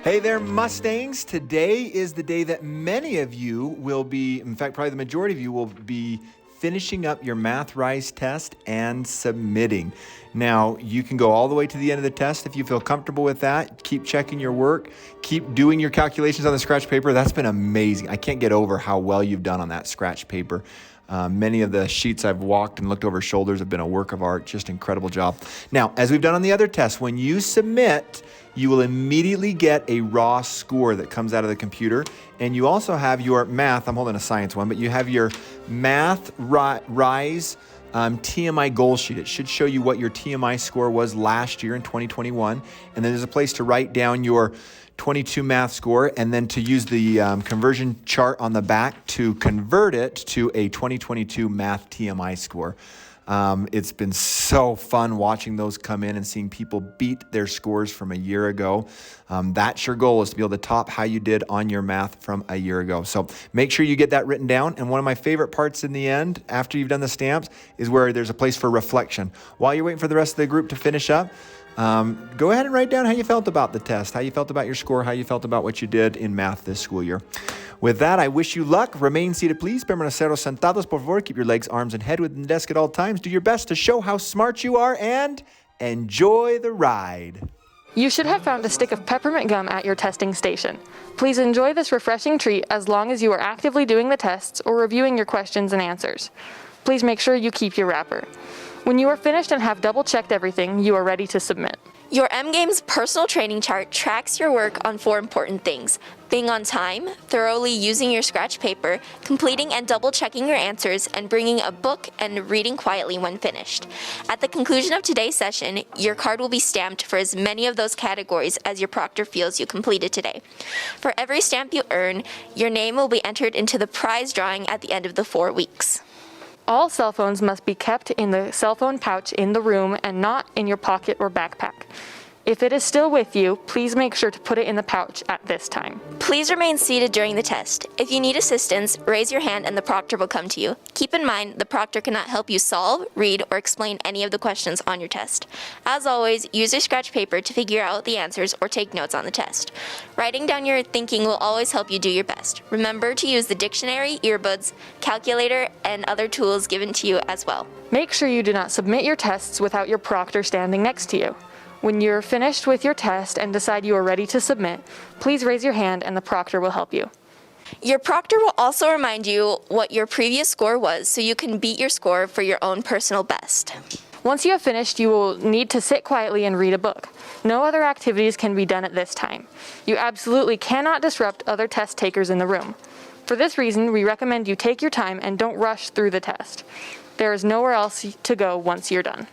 Hey there, Mustangs. Today is the day that many of you will be, in fact, probably the majority of you will be finishing up your Math Rise test and submitting. Now, you can go all the way to the end of the test if you feel comfortable with that. Keep checking your work. Keep doing your calculations on the scratch paper. That's been amazing. I can't get over how well you've done on that scratch paper. Many of the sheets I've walked and looked over shoulders have been a work of art. Just incredible job. Now, as we've done on the other tests, when you submit, you will immediately get a raw score that comes out of the computer. And you also have your math, I'm holding a science one, but you have your Math Rise TMI goal sheet. It should show you what your TMI score was last year in 2021. And then there's a place to write down your 22 math score and then to use the conversion chart on the back to convert it to a 2022 math TMI score. It's been so fun watching those come in and seeing people beat their scores from a year ago. That's your goal, is to be able to top how you did on your math from a year ago. So make sure you get that written down. And one of my favorite parts in the end, after you've done the stamps, is where there's a place for reflection. While you're waiting for the rest of the group to finish up, go ahead and write down how you felt about the test, how you felt about your score, how you felt about what you did in math this school year. With that, I wish you luck. Remain seated, please. Permanecer sentados, por favor. Keep your legs, arms, and head within the desk at all times. Do your best to show how smart you are and enjoy the ride. You should have found a stick of peppermint gum at your testing station. Please enjoy this refreshing treat as long as you are actively doing the tests or reviewing your questions and answers. Please make sure you keep your wrapper. When you are finished and have double-checked everything, you are ready to submit. Your M-Games personal training chart tracks your work on 4 important things: being on time, thoroughly using your scratch paper, completing and double-checking your answers, and bringing a book and reading quietly when finished. At the conclusion of today's session, your card will be stamped for as many of those categories as your proctor feels you completed today. For every stamp you earn, your name will be entered into the prize drawing at the end of the 4 weeks. All cell phones must be kept in the cell phone pouch in the room and not in your pocket or backpack. If it is still with you, please make sure to put it in the pouch at this time. Please remain seated during the test. If you need assistance, raise your hand and the proctor will come to you. Keep in mind, the proctor cannot help you solve, read, or explain any of the questions on your test. As always, use your scratch paper to figure out the answers or take notes on the test. Writing down your thinking will always help you do your best. Remember to use the dictionary, earbuds, calculator, and other tools given to you as well. Make sure you do not submit your tests without your proctor standing next to you. When you're finished with your test and decide you are ready to submit, please raise your hand and the proctor will help you. Your proctor will also remind you what your previous score was so you can beat your score for your own personal best. Once you have finished, you will need to sit quietly and read a book. No other activities can be done at this time. You absolutely cannot disrupt other test takers in the room. For this reason, we recommend you take your time and don't rush through the test. There is nowhere else to go once you're done.